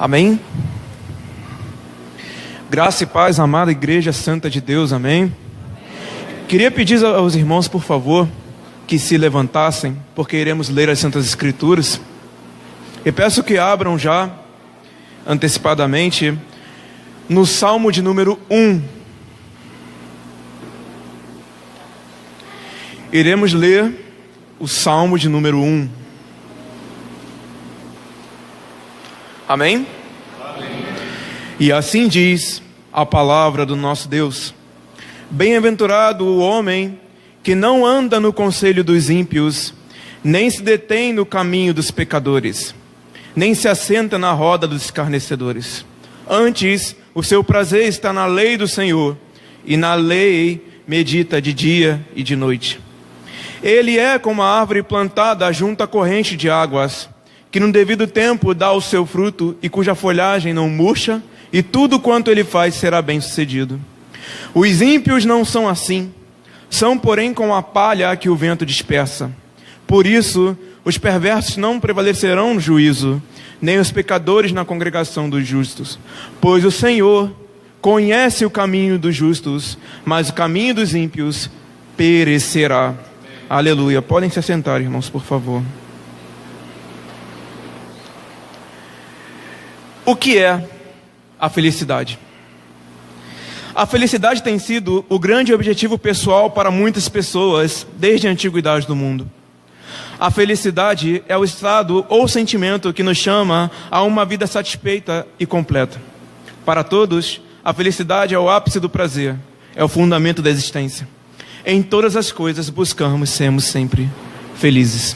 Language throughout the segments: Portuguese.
Amém? Graça e paz, amada Igreja Santa de Deus, amém? Queria pedir aos irmãos, por favor, que se levantassem, porque iremos ler as Santas Escrituras. E peço que abram já, antecipadamente, no Salmo de número 1. Iremos ler o Salmo de número 1. Amém? Amém. E assim diz a palavra do nosso Deus: Bem-aventurado o homem que não anda no conselho dos ímpios, nem se detém no caminho dos pecadores, nem se assenta na roda dos escarnecedores. Antes, o seu prazer está na lei do Senhor, e na lei medita de dia e de noite. Ele é como a árvore plantada junto à corrente de águas, que no devido tempo dá o seu fruto, e cuja folhagem não murcha, e tudo quanto ele faz será bem sucedido. Os ímpios não são assim, são porém como a palha que o vento dispersa. Por isso, os perversos não prevalecerão no juízo, nem os pecadores na congregação dos justos. Pois o Senhor conhece o caminho dos justos, mas o caminho dos ímpios perecerá. Aleluia. Podem se assentar, irmãos, por favor. O que é a felicidade? A felicidade tem sido o grande objetivo pessoal para muitas pessoas desde a antiguidade do mundo. A felicidade é o estado ou sentimento que nos chama a uma vida satisfeita e completa. Para todos, a felicidade é o ápice do prazer, é o fundamento da existência. Em todas as coisas buscamos sermos sempre felizes.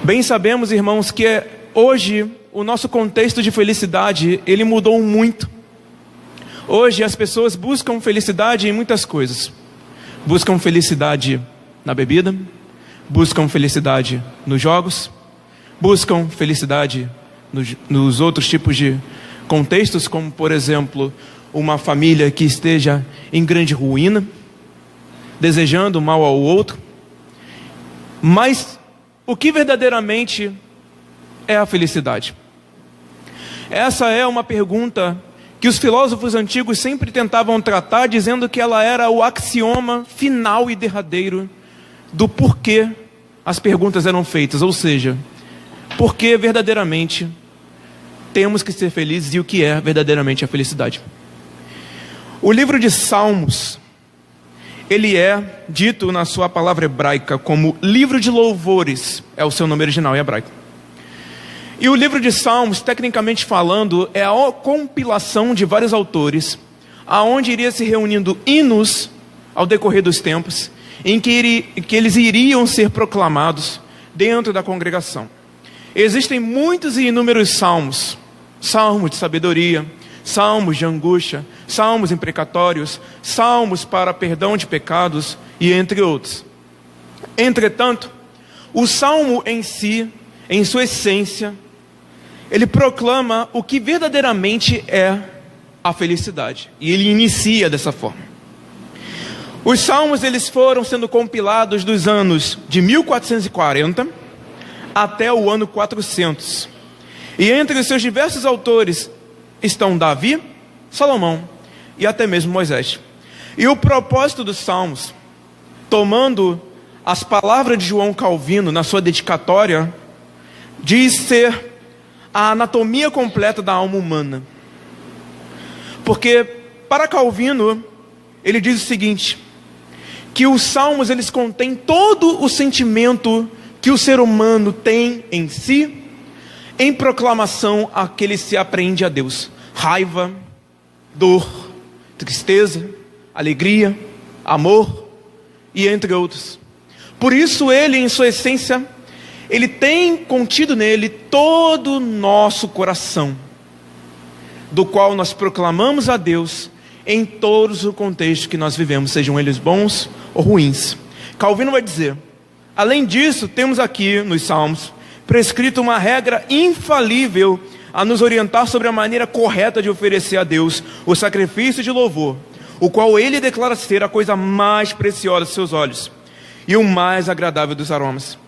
Bem sabemos, irmãos, que hoje o nosso contexto de felicidade, ele mudou muito. Hoje as pessoas buscam felicidade em muitas coisas. Buscam felicidade na bebida, buscam felicidade nos jogos, buscam felicidade nos outros tipos de contextos, como por exemplo, uma família que esteja em grande ruína, desejando mal ao outro. Mas o que verdadeiramente é a felicidade? Essa é uma pergunta que os filósofos antigos sempre tentavam tratar, dizendo que ela era o axioma final e derradeiro do porquê as perguntas eram feitas, ou seja, por que verdadeiramente temos que ser felizes e o que é verdadeiramente a felicidade. O livro de Salmos, ele é dito na sua palavra hebraica como livro de louvores, é o seu nome original em hebraico. E o livro de Salmos, tecnicamente falando, é a compilação de vários autores, aonde iria se reunindo hinos ao decorrer dos tempos, em que eles iriam ser proclamados dentro da congregação. Existem muitos e inúmeros salmos, salmos de sabedoria, salmos de angústia, salmos imprecatórios, salmos para perdão de pecados e entre outros. Entretanto, o salmo em si, em sua essência, ele proclama o que verdadeiramente é a felicidade. E ele inicia dessa forma. Os salmos, eles foram sendo compilados dos anos de 1440 até o ano 400. E entre os seus diversos autores estão Davi, Salomão e até mesmo Moisés. E o propósito dos salmos, tomando as palavras de João Calvino na sua dedicatória, diz ser a anatomia completa da alma humana. Porque para Calvino, ele diz o seguinte, que os salmos, eles contêm todo o sentimento que o ser humano tem em si, em proclamação a que ele se apreende a Deus. Raiva, dor, tristeza, alegria, amor e entre outros. Por isso ele, em sua essência, ele tem contido nele todo o nosso coração, do qual nós proclamamos a Deus em todos os contextos que nós vivemos, sejam eles bons ou ruins. Calvino vai dizer, além disso, temos aqui nos Salmos prescrito uma regra infalível a nos orientar sobre a maneira correta de oferecer a Deus o sacrifício de louvor, o qual ele declara ser a coisa mais preciosa de seus olhos e o mais agradável dos aromas.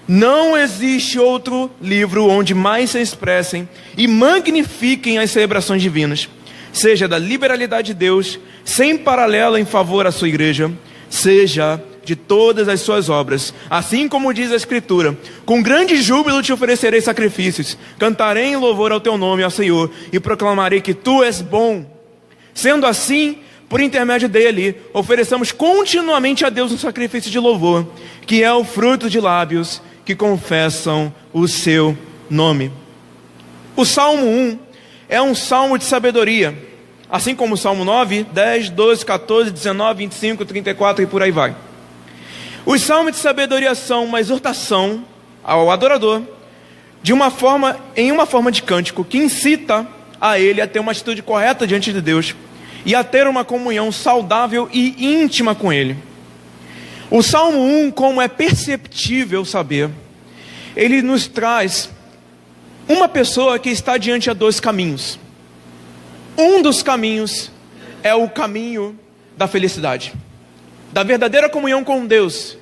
Não existe outro livro onde mais se expressem e magnifiquem as celebrações divinas, seja da liberalidade de Deus, sem paralelo em favor à sua igreja, seja de todas as suas obras. Assim como diz a Escritura: com grande júbilo te oferecerei sacrifícios, cantarei em louvor ao teu nome, ó Senhor, e proclamarei que tu és bom. Sendo assim, por intermédio dele, ofereçamos continuamente a Deus um sacrifício de louvor, que é o fruto de lábios que confessam o seu nome. O Salmo 1 é um salmo de sabedoria, assim como o Salmo 9, 10, 12, 14, 19, 25, 34 e por aí vai. Os salmos de sabedoria são uma exortação ao adorador em uma forma de cântico que incita a ele a ter uma atitude correta diante de Deus e a ter uma comunhão saudável e íntima com ele. O Salmo 1, como é perceptível saber, ele nos traz uma pessoa que está diante de dois caminhos. Um dos caminhos é o caminho da felicidade, da verdadeira comunhão com Deus.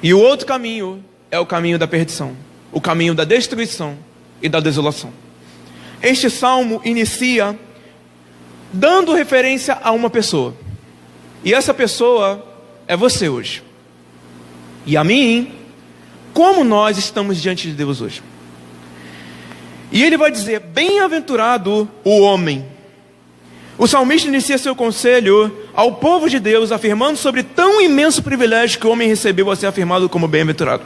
E o outro caminho é o caminho da perdição, o caminho da destruição e da desolação. Este salmo inicia dando referência a uma pessoa. E essa pessoa é você hoje. E a mim, como nós estamos diante de Deus hoje. E ele vai dizer: bem-aventurado o homem. O salmista inicia seu conselho ao povo de Deus, afirmando sobre tão imenso privilégio que o homem recebeu a ser afirmado como bem-aventurado.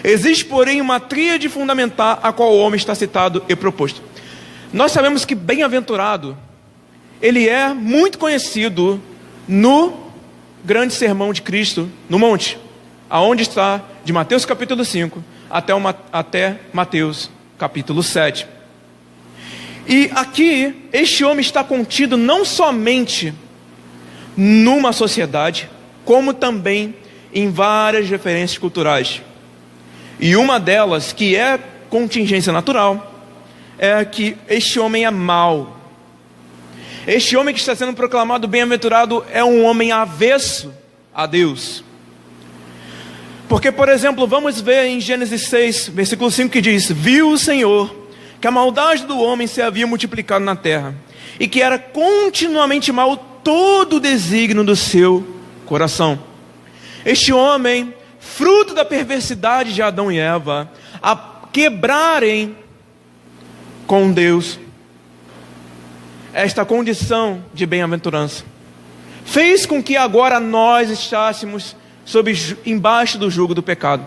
Existe, porém, uma tríade fundamental a qual o homem está citado e proposto. Nós sabemos que bem-aventurado, ele é muito conhecido no grande sermão de Cristo no monte, aonde está de Mateus capítulo 5 até Mateus capítulo 7. E aqui, este homem está contido não somente numa sociedade, como também em várias referências culturais. E uma delas, que é contingência natural, é que este homem é mau. Este homem que está sendo proclamado bem-aventurado é um homem avesso a Deus. Porque, por exemplo, vamos ver em Gênesis 6, versículo 5, que diz: viu o Senhor que a maldade do homem se havia multiplicado na terra, e que era continuamente mau todo o desígnio do seu coração. Este homem, fruto da perversidade de Adão e Eva, a quebrarem com Deus esta condição de bem-aventurança, fez com que agora nós estássemos embaixo do jugo do pecado.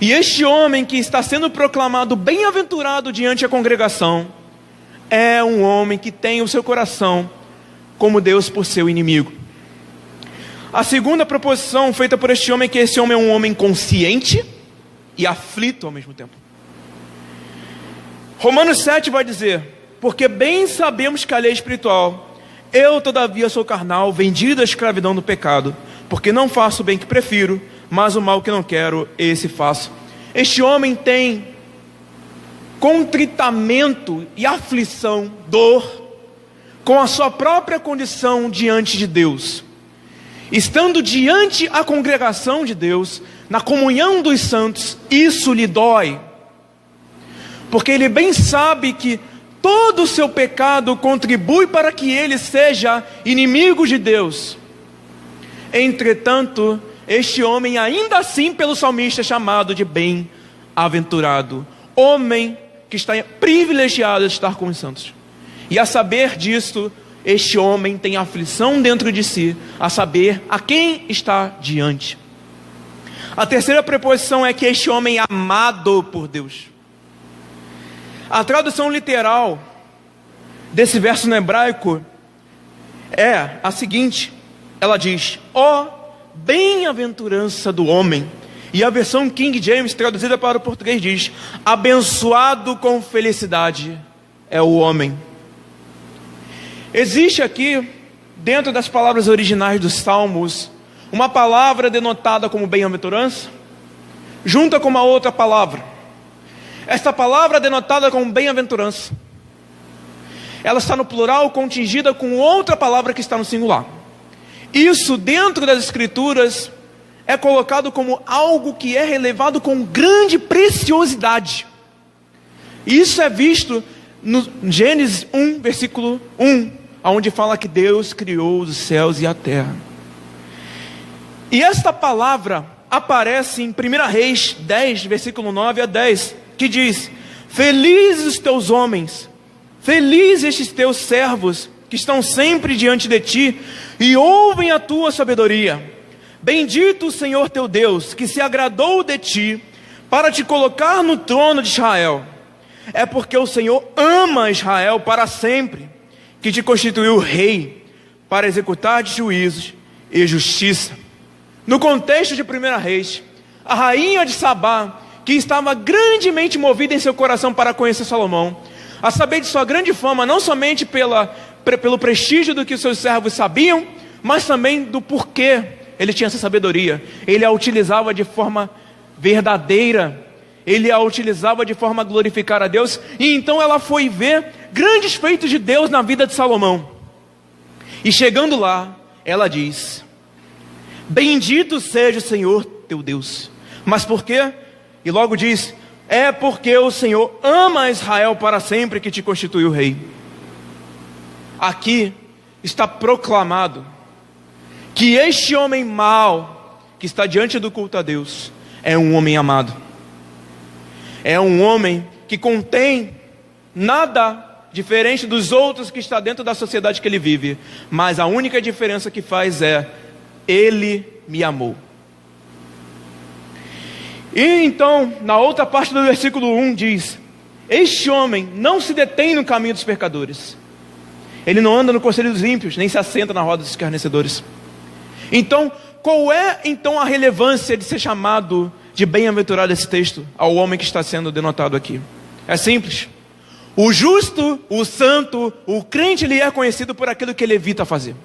E este homem que está sendo proclamado bem-aventurado diante da congregação é um homem que tem o seu coração como Deus por seu inimigo. A segunda proposição feita por este homem é que esse homem é um homem consciente e aflito ao mesmo tempo. Romanos 7 vai dizer: porque bem sabemos que a lei espiritual, eu todavia sou carnal, vendido à escravidão do pecado, porque não faço o bem que prefiro, mas o mal que não quero, esse faço. Este homem tem contritamento e aflição, dor, com a sua própria condição diante de Deus. Estando diante a congregação de Deus, na comunhão dos santos, isso lhe dói. Porque ele bem sabe que todo o seu pecado contribui para que ele seja inimigo de Deus. Entretanto, este homem, ainda assim pelo salmista, é chamado de bem-aventurado, homem que está privilegiado de estar com os santos. E a saber disso, este homem tem aflição dentro de si, a saber a quem está diante. A terceira preposição é que este homem é amado por Deus. A tradução literal desse verso no hebraico é a seguinte: ela diz: ó bem-aventurança do homem. E a versão King James, traduzida para o português, diz: abençoado com felicidade é o homem. Existe aqui, dentro das palavras originais dos Salmos, uma palavra denotada como bem-aventurança, junta com uma outra palavra. Esta palavra denotada como bem-aventurança, ela está no plural, contingida com outra palavra que está no singular. Isso, dentro das Escrituras, é colocado como algo que é relevado com grande preciosidade. Isso é visto no Gênesis 1, versículo 1, onde fala que Deus criou os céus e a terra. E esta palavra aparece em 1 Reis 10, versículo 9 a 10, que diz: felizes os teus homens, felizes estes teus servos, que estão sempre diante de ti, e ouvem a tua sabedoria. Bendito o Senhor teu Deus, que se agradou de ti, para te colocar no trono de Israel. É porque o Senhor ama Israel para sempre, que te constituiu rei, para executar juízos e justiça. No contexto de 1 Reis, a rainha de Sabá, que estava grandemente movida em seu coração para conhecer Salomão, a saber de sua grande fama, não somente pelo prestígio do que os seus servos sabiam, mas também do porquê ele tinha essa sabedoria. Ele a utilizava de forma verdadeira, ele a utilizava de forma a glorificar a Deus. E então ela foi ver grandes feitos de Deus na vida de Salomão. E chegando lá, ela diz: bendito seja o Senhor teu Deus. Mas por quê? E logo diz: é porque o Senhor ama Israel para sempre, que te constituiu rei. Aqui está proclamado que este homem mau, que está diante do culto a Deus, é um homem amado. É um homem que contém nada diferente dos outros que está dentro da sociedade que ele vive. Mas a única diferença que faz é: ele me amou. E então, na outra parte do versículo 1 diz: este homem não se detém no caminho dos pecadores, ele não anda no conselho dos ímpios, nem se assenta na roda dos escarnecedores. Então, qual é então a relevância de ser chamado de bem-aventurado esse texto ao homem que está sendo denotado aqui? É simples. O justo, o santo, o crente, ele é conhecido por aquilo que ele evita fazer.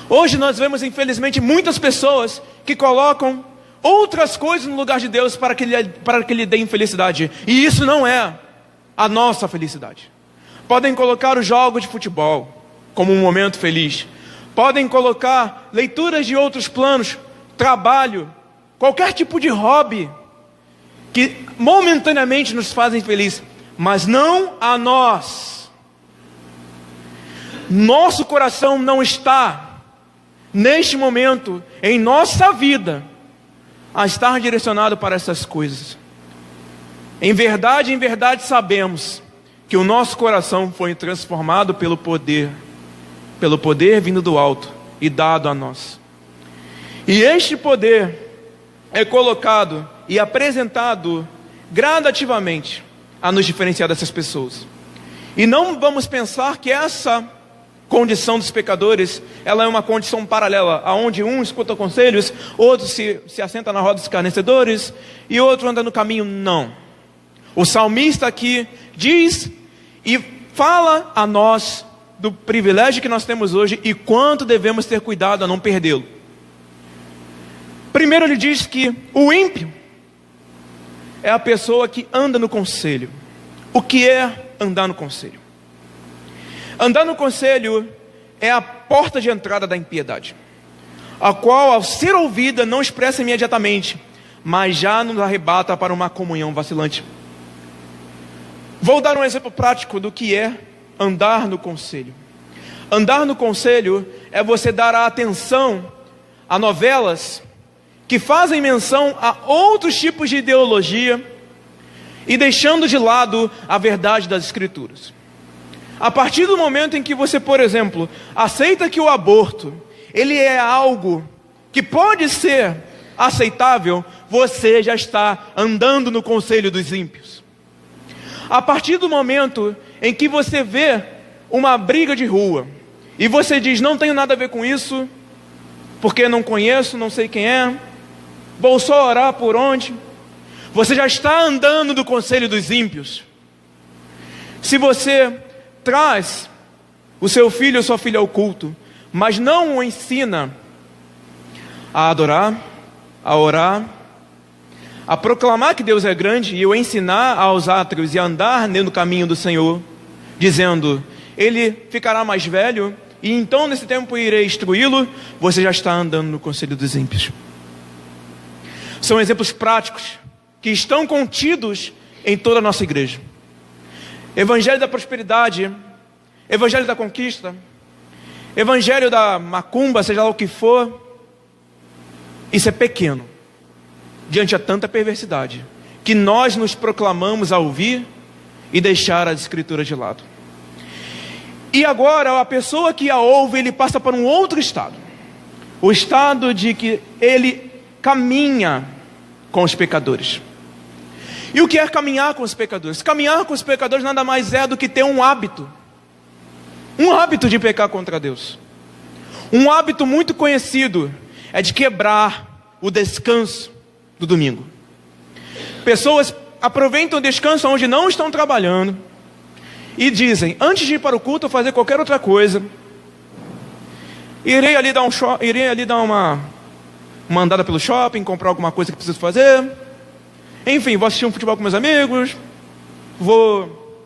Hoje nós vemos, infelizmente, muitas pessoas que colocam outras coisas no lugar de Deus para que ele dê infelicidade. E isso não é a nossa felicidade. Podem colocar os jogos de futebol como um momento feliz. Podem colocar leituras de outros planos, trabalho, qualquer tipo de hobby que momentaneamente nos fazem felizes, mas não a nós. Nosso coração não está, neste momento, em nossa vida, a estar direcionado para essas coisas. Em verdade sabemos que o nosso coração foi transformado pelo poder vindo do alto e dado a nós. E este poder é colocado e apresentado gradativamente a nos diferenciar dessas pessoas. E não vamos pensar que essa condição dos pecadores, ela é uma condição paralela, aonde um escuta conselhos, outro se assenta na roda dos escarnecedores e outro anda no caminho. Não. O salmista aqui diz e fala a nós do privilégio que nós temos hoje e quanto devemos ter cuidado a não perdê-lo. Primeiro ele diz que o ímpio é a pessoa que anda no conselho. O que é andar no conselho? Andar no conselho é a porta de entrada da impiedade, a qual, ao ser ouvida, não expressa imediatamente, mas já nos arrebata para uma comunhão vacilante. Vou dar um exemplo prático do que é andar no conselho. Andar no conselho é você dar a atenção a novelas que fazem menção a outros tipos de ideologia e deixando de lado a verdade das Escrituras. A partir do momento em que você, por exemplo, aceita que o aborto, ele é algo que pode ser aceitável, você já está andando no conselho dos ímpios. A partir do momento em que você vê uma briga de rua e você diz: não tenho nada a ver com isso, porque não conheço, não sei quem é, vou só orar por onde, você já está andando no conselho dos ímpios. Se você traz o seu filho ou sua filha ao culto, mas não o ensina a adorar, a orar, a proclamar que Deus é grande e o ensinar aos átrios e a andar no caminho do Senhor, dizendo: ele ficará mais velho e então nesse tempo irei instruí-lo, você já está andando no conselho dos ímpios. São exemplos práticos que estão contidos em toda a nossa igreja. Evangelho da prosperidade, evangelho da conquista, evangelho da macumba, seja lá o que for, isso é pequeno diante a tanta perversidade que nós nos proclamamos a ouvir e deixar as escrituras de lado. E agora a pessoa que a ouve, ele passa para um outro estado, o estado de que ele caminha com os pecadores. E o que é caminhar com os pecadores? Caminhar com os pecadores nada mais é do que ter um hábito de pecar contra Deus. Um hábito muito conhecido é de quebrar o descanso do domingo. Pessoas aproveitam o descanso onde não estão trabalhando e dizem: antes de ir para o culto ou fazer qualquer outra coisa, irei ali dar uma andada pelo shopping, comprar alguma coisa que preciso fazer, enfim, vou assistir um futebol com meus amigos, vou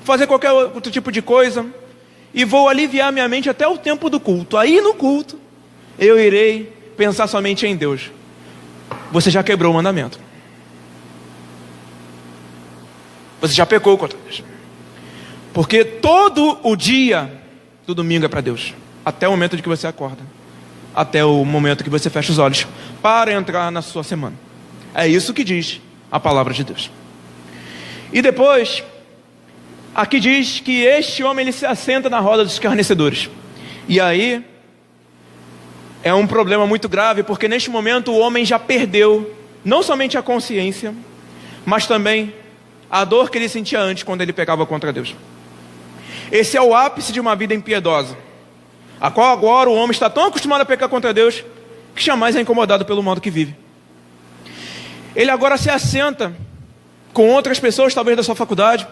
fazer qualquer outro tipo de coisa e vou aliviar minha mente até o tempo do culto. Aí no culto eu irei pensar somente em Deus. Você já quebrou o mandamento. Você já pecou contra Deus. Porque todo o dia do domingo é para Deus, até o momento de que você acorda, até o momento que você fecha os olhos para entrar na sua semana. É isso que diz a palavra de Deus. E depois, aqui diz que este homem ele se assenta na roda dos escarnecedores. E aí é um problema muito grave, porque neste momento o homem já perdeu não somente a consciência, mas também a dor que ele sentia antes quando ele pecava contra Deus. Esse é o ápice de uma vida impiedosa, a qual agora o homem está tão acostumado a pecar contra Deus que jamais é incomodado pelo modo que vive. Ele agora se assenta com outras pessoas, talvez da sua faculdade,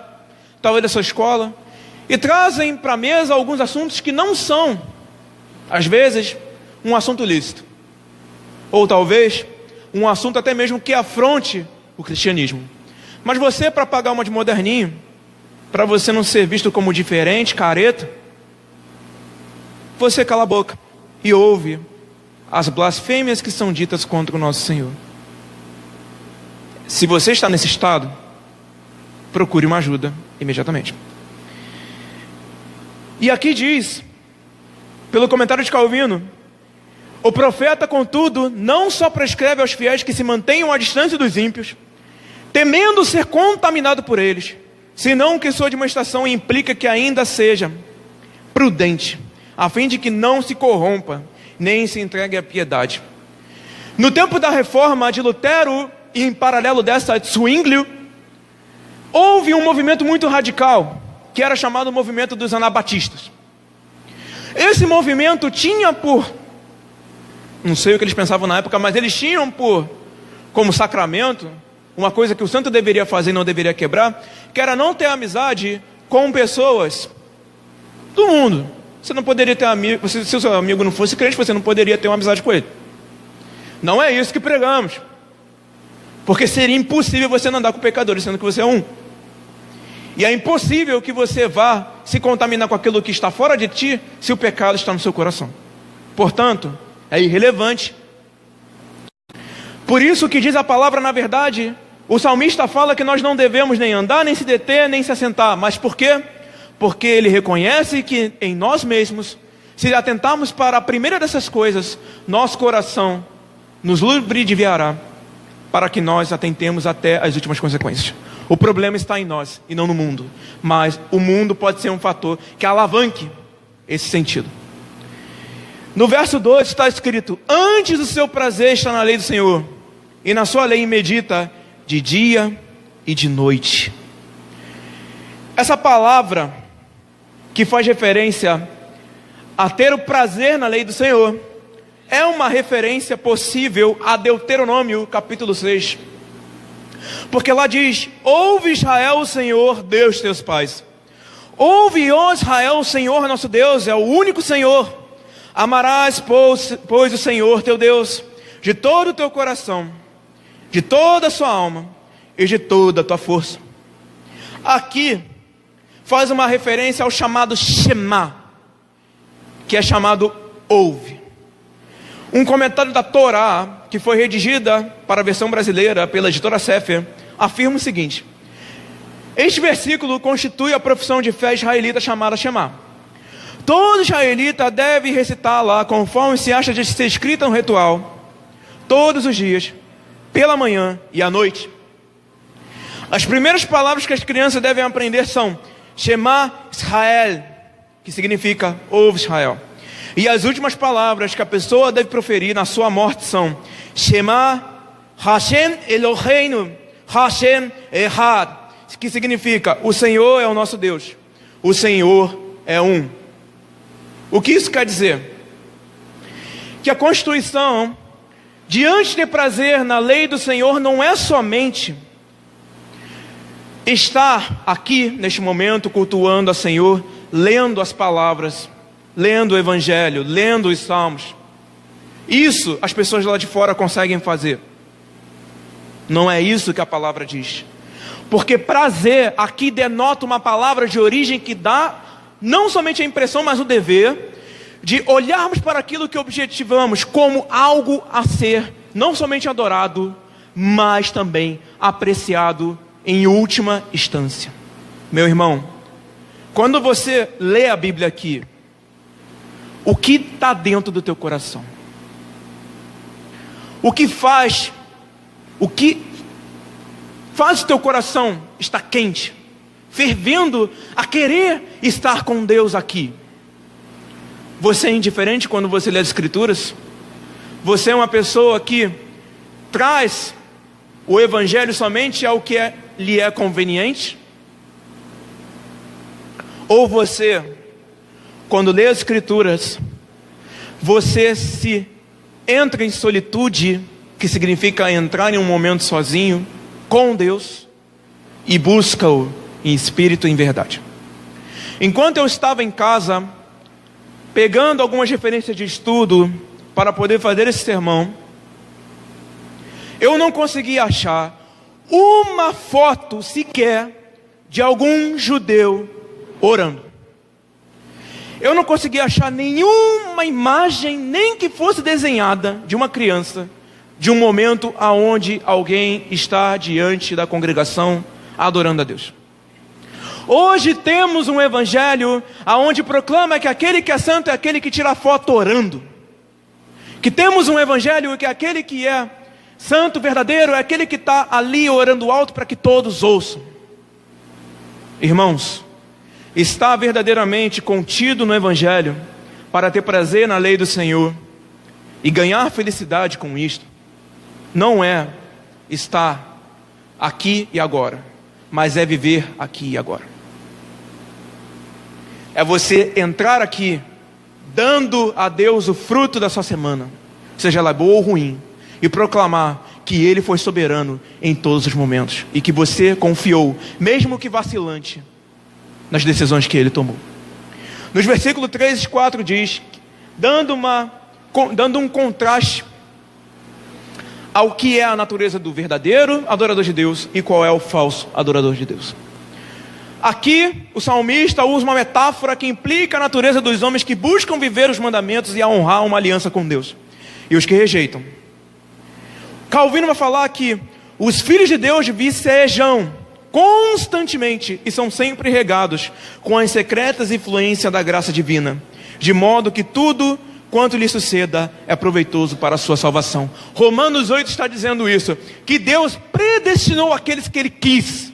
talvez da sua escola, e trazem para a mesa alguns assuntos que não são, às vezes, um assunto lícito, ou talvez um assunto até mesmo que afronte o cristianismo. Mas você, para pagar uma de moderninho, para você não ser visto como diferente, careta, você cala a boca e ouve as blasfêmias que são ditas contra o nosso Senhor. Se você está nesse estado, procure uma ajuda imediatamente. E aqui diz, pelo comentário de Calvino, o profeta, contudo, não só prescreve aos fiéis que se mantenham à distância dos ímpios, temendo ser contaminado por eles, senão que sua demonstração implica que ainda seja prudente, a fim de que não se corrompa, nem se entregue à piedade. No tempo da reforma de Lutero, e em paralelo dessa de Zwinglio, houve um movimento muito radical, que era chamado o movimento dos anabatistas. Esse movimento tinha não sei o que eles pensavam na época, mas eles tinham como sacramento, uma coisa que o santo deveria fazer e não deveria quebrar, que era não ter amizade com pessoas do mundo. Você não poderia ter amigo, se o seu amigo não fosse crente, você não poderia ter uma amizade com ele. Não é isso que pregamos, porque seria impossível você não andar com pecadores, sendo que você é um. E é impossível que você vá se contaminar com aquilo que está fora de ti, se o pecado está no seu coração. Portanto, é irrelevante. Por isso que diz a palavra, na verdade, o salmista fala que nós não devemos nem andar, nem se deter, nem se assentar. Mas por quê? Porque ele reconhece que em nós mesmos, se atentarmos para a primeira dessas coisas, nosso coração nos lubrificará para que nós atentemos até as últimas consequências. O problema está em nós e não no mundo. Mas o mundo pode ser um fator que alavanque esse sentido. No verso 2 está escrito: antes o seu prazer está na lei do Senhor, e na sua lei medita de dia e de noite. Essa palavra que faz referência a ter o prazer na lei do Senhor é uma referência possível a Deuteronômio capítulo 6. Porque lá diz: ouve Israel, o Senhor, Deus de teus pais. Ouve, ó Israel, o Senhor nosso Deus é o único Senhor. Amarás, pois o Senhor teu Deus de todo o teu coração, de toda a sua alma e de toda a tua força. Aqui faz uma referência ao chamado Shema. que é chamado ouve. Um comentário da Torá, que foi redigida para a versão brasileira pela editora Sefer, afirma o seguinte: este versículo constitui a profissão de fé israelita chamada Shema. Todo israelita deve recitá-la conforme se acha de ser escrita no ritual, todos os dias, pela manhã e à noite. As primeiras palavras que as crianças devem aprender são Shema Israel, que significa ouve Israel. E as últimas palavras que a pessoa deve proferir na sua morte são Shema Hashem Eloheinu Hashem Echad, que significa o Senhor é o nosso Deus, o Senhor é um. O que isso quer dizer? Que a Constituição, diante de ter prazer na lei do Senhor, não é somente estar aqui neste momento cultuando a Senhor, lendo as palavras, lendo o Evangelho, lendo os Salmos. Isso as pessoas lá de fora conseguem fazer. Não é isso que a palavra diz. Porque prazer aqui denota uma palavra de origem que dá não somente a impressão, mas o dever de olharmos para aquilo que objetivamos como algo a ser não somente adorado, mas também apreciado em última instância. Meu irmão, quando você lê a Bíblia aqui, o que está dentro do teu coração? O que faz o teu coração estar quente, fervendo a querer estar com Deus aqui? Você é indiferente quando você lê as Escrituras? Você é uma pessoa que traz o Evangelho somente ao que lhe é conveniente? Ou você, quando lê as Escrituras, você se entra em solitude, que significa entrar em um momento sozinho, com Deus, e busca-o em espírito e em verdade? Enquanto eu estava em casa, pegando algumas referências de estudo para poder fazer esse sermão, eu não consegui achar uma foto sequer de algum judeu orando. Eu não consegui achar nenhuma imagem, nem que fosse desenhada, de uma criança, de um momento aonde alguém está diante da congregação adorando a Deus. Hoje temos um evangelho aonde proclama que aquele que é santo é aquele que tira foto orando. Que temos um evangelho que aquele que é santo, verdadeiro, é aquele que está ali orando alto para que todos ouçam. Irmãos, está verdadeiramente contido no evangelho para ter prazer na lei do Senhor e ganhar felicidade com isto, não é estar aqui e agora, mas é viver aqui e agora. É você entrar aqui dando a Deus o fruto da sua semana, seja ela boa ou ruim, e proclamar que Ele foi soberano em todos os momentos e que você confiou, mesmo que vacilante, nas decisões que Ele tomou. Nos versículos 3 e 4 diz, dando um contraste ao que é a natureza do verdadeiro adorador de Deus e qual é o falso adorador de Deus. Aqui o salmista usa uma metáfora que implica a natureza dos homens que buscam viver os mandamentos e a honrar uma aliança com Deus, e os que rejeitam. Calvino vai falar que os filhos de Deus vicejam constantemente e são sempre regados com as secretas influências da graça divina, de modo que tudo quanto lhe suceda é proveitoso para a sua salvação. Romanos 8 está dizendo isso, que Deus predestinou aqueles que Ele quis,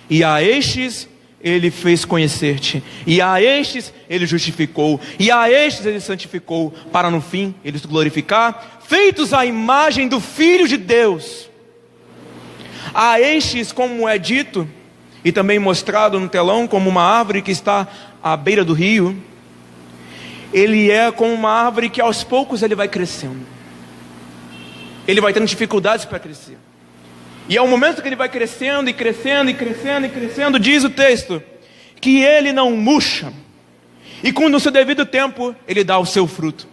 e a estes Ele fez conhecer-te, e a estes Ele justificou, e a estes Ele santificou, para no fim Ele se glorificar, feitos à imagem do Filho de Deus. A estes, como é dito, e também mostrado no telão, como uma árvore que está à beira do rio, ele é como uma árvore que aos poucos ele vai crescendo. Ele vai tendo dificuldades para crescer. E ao momento que ele vai crescendo, e crescendo, e crescendo, e crescendo, diz o texto, que ele não murcha, e quando no seu devido tempo, ele dá o seu fruto.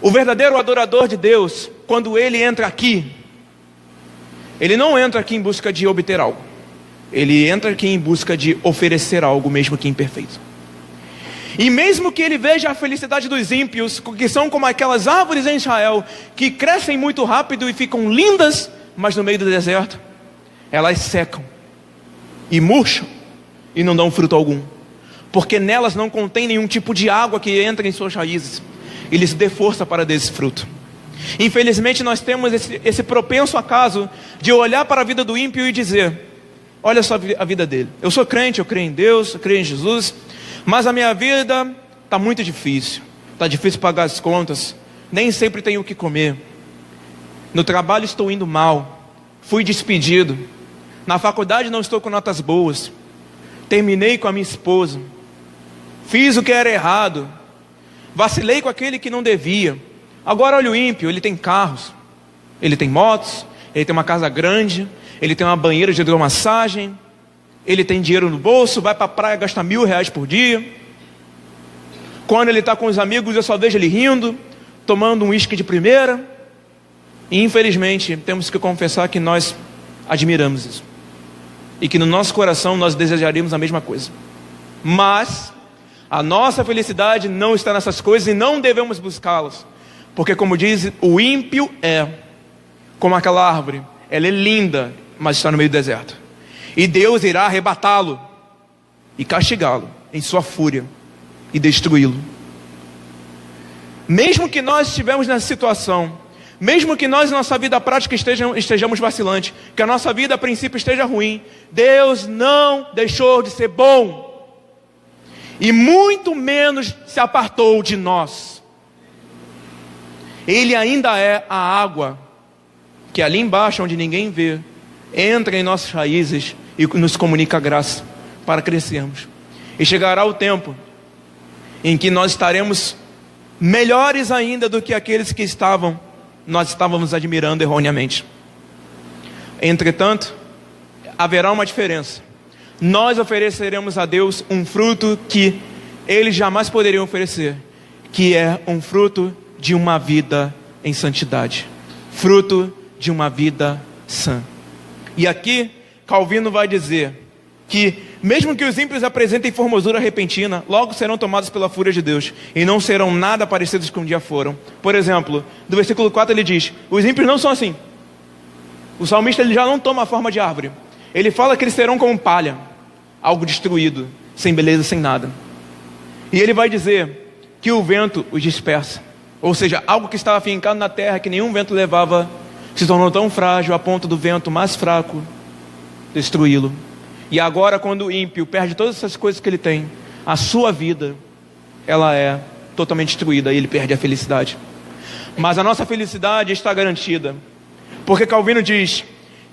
O verdadeiro adorador de Deus, quando ele entra aqui, ele não entra aqui em busca de obter algo. Ele entra aqui em busca de oferecer algo, mesmo que imperfeito. E mesmo que ele veja a felicidade dos ímpios, que são como aquelas árvores em Israel, que crescem muito rápido e ficam lindas, mas no meio do deserto, elas secam e murcham e não dão fruto algum, porque nelas não contém nenhum tipo de água que entra em suas raízes e lhes dê força para dar esse fruto. Infelizmente nós temos esse propenso acaso de olhar para a vida do ímpio e dizer: olha só a vida dele, eu sou crente, eu creio em Deus, eu creio em Jesus, mas a minha vida está muito difícil, está difícil pagar as contas, nem sempre tenho o que comer, no trabalho estou indo mal, fui despedido, na faculdade não estou com notas boas, terminei com a minha esposa, fiz o que era errado, vacilei com aquele que não devia. Agora olha o ímpio, ele tem carros, ele tem motos, ele tem uma casa grande, ele tem uma banheira de hidromassagem, ele tem dinheiro no bolso, vai para a praia, gasta R$1.000 por dia. Quando ele está com os amigos, eu só vejo ele rindo, tomando um uísque de primeira. E infelizmente, temos que confessar que nós admiramos isso. E que no nosso coração nós desejaríamos a mesma coisa. Mas a nossa felicidade não está nessas coisas e não devemos buscá-las. Porque como diz, o ímpio é como aquela árvore. Ela é linda, mas está no meio do deserto. E Deus irá arrebatá-lo e castigá-lo em sua fúria e destruí-lo. Mesmo que nós estivermos nessa situação, mesmo que nós, nossa vida prática estejamos vacilantes, que a nossa vida a princípio esteja ruim, Deus não deixou de ser bom, e muito menos se apartou de nós. Ele ainda é a água, que ali embaixo, onde ninguém vê, entra em nossas raízes e nos comunica a graça para crescermos. E chegará o tempo em que nós estaremos melhores ainda do que aqueles que nós estávamos admirando erroneamente. Entretanto, haverá uma diferença. Nós ofereceremos a Deus um fruto que eles jamais poderiam oferecer, que é um fruto de uma vida em santidade, fruto de uma vida sã. E aqui Calvino vai dizer que mesmo que os ímpios apresentem formosura repentina, logo serão tomados pela fúria de Deus e não serão nada parecidos com o dia foram. Por exemplo, do versículo 4 ele diz: os ímpios não são assim. O salmista ele já não toma a forma de árvore. Ele fala que eles serão como palha, algo destruído, sem beleza, sem nada. E ele vai dizer que o vento os dispersa. Ou seja, algo que estava fincado na terra, que nenhum vento levava, se tornou tão frágil a ponto do vento mais fraco destruí-lo. E agora, quando o ímpio perde todas essas coisas que ele tem, a sua vida, ela é totalmente destruída e ele perde a felicidade. Mas a nossa felicidade está garantida, porque Calvino diz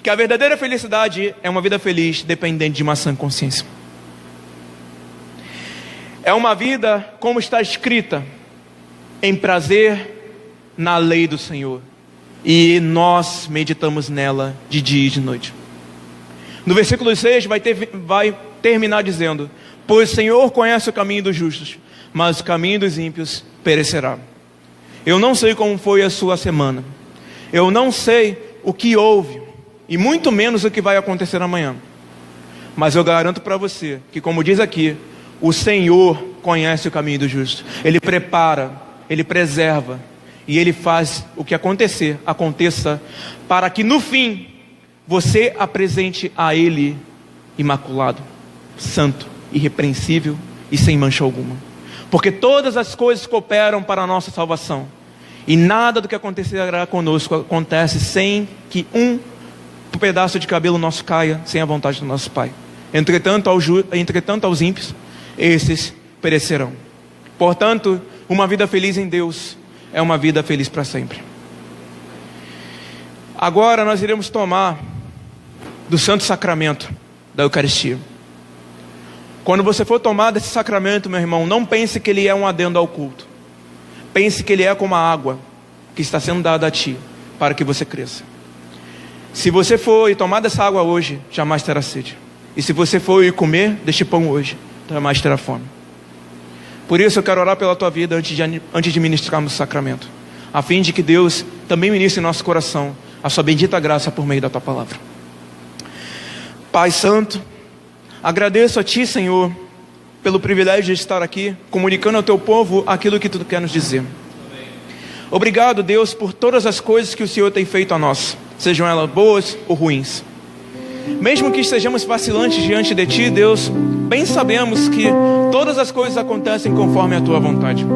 que a verdadeira felicidade é uma vida feliz dependente de uma sã consciência. É uma vida como está escrita, em prazer na lei do Senhor, e nós meditamos nela de dia e de noite. No versículo 6 vai terminar dizendo: pois o Senhor conhece o caminho dos justos, mas o caminho dos ímpios perecerá. Eu não sei como foi a sua semana, eu não sei o que houve, e muito menos o que vai acontecer amanhã, mas eu garanto para você que, como diz aqui, o Senhor conhece o caminho dos justos. Ele prepara, Ele preserva, e Ele faz o que aconteça, para que no fim você apresente a Ele imaculado, santo, irrepreensível e sem mancha alguma. Porque todas as coisas cooperam para a nossa salvação, e nada do que acontecerá conosco acontece sem que um pedaço de cabelo nosso caia sem a vontade do nosso Pai. Entretanto, aos ímpios, esses perecerão. Portanto, uma vida feliz em Deus é uma vida feliz para sempre. Agora nós iremos tomar do Santo Sacramento da Eucaristia. Quando você for tomar desse sacramento, meu irmão, não pense que ele é um adendo ao culto. Pense que ele é como a água que está sendo dada a ti, para que você cresça. Se você for e tomar dessa água hoje, jamais terá sede. E se você for e comer deste pão hoje, jamais terá fome. Por isso eu quero orar pela tua vida antes de ministrarmos o sacramento, a fim de que Deus também ministre em nosso coração a sua bendita graça por meio da tua palavra. Pai Santo, agradeço a Ti, Senhor, pelo privilégio de estar aqui, comunicando ao teu povo aquilo que tu quer nos dizer. Obrigado, Deus, por todas as coisas que o Senhor tem feito a nós, sejam elas boas ou ruins. Mesmo que estejamos vacilantes diante de Ti, Deus, bem sabemos que todas as coisas acontecem conforme a Tua vontade.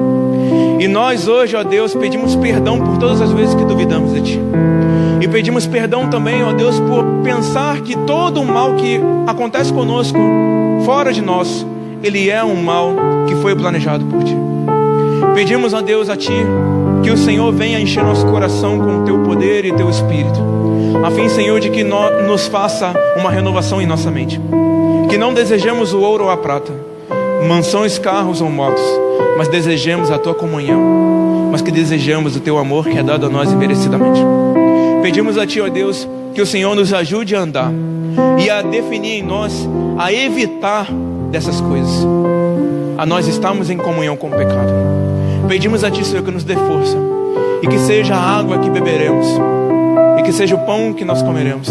E nós hoje, ó Deus, pedimos perdão por todas as vezes que duvidamos de Ti. E pedimos perdão também, ó Deus, por pensar que todo o mal que acontece conosco, fora de nós, ele é um mal que foi planejado por Ti. Pedimos, ó Deus, a Ti, que o Senhor venha encher nosso coração com o Teu poder e Teu Espírito, a fim, Senhor, de que nos faça uma renovação em nossa mente. Que não desejemos o ouro ou a prata, mansões, carros ou motos, mas desejemos a Tua comunhão, mas que desejamos o Teu amor que é dado a nós imerecidamente. Pedimos a Ti, ó Deus, que o Senhor nos ajude a andar e a definir em nós, a evitar dessas coisas, a nós estamos em comunhão com o pecado. Pedimos a Ti, Senhor, que nos dê força, e que seja a água que beberemos, e que seja o pão que nós comeremos.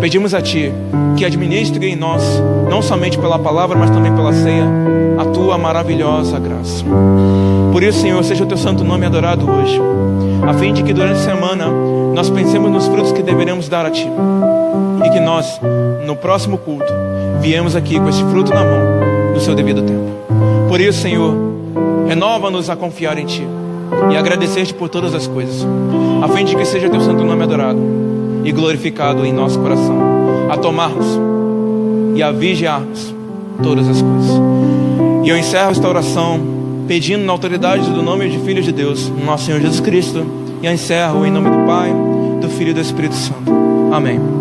Pedimos a Ti que administre em nós, não somente pela palavra, mas também pela ceia, a Tua maravilhosa graça. Por isso, Senhor, seja o Teu santo nome adorado hoje, a fim de que durante a semana nós pensemos nos frutos que deveremos dar a Ti, e que nós, no próximo culto, viemos aqui com esse fruto na mão, no seu devido tempo. Por isso, Senhor, renova-nos a confiar em Ti e agradecer-te por todas as coisas, a fim de que seja Teu santo nome adorado e glorificado em nosso coração, a tomarmos e a vigiarmos todas as coisas. E eu encerro esta oração pedindo na autoridade do nome de Filho de Deus, nosso Senhor Jesus Cristo, e eu encerro em nome do Pai, do Filho e do Espírito Santo. Amém.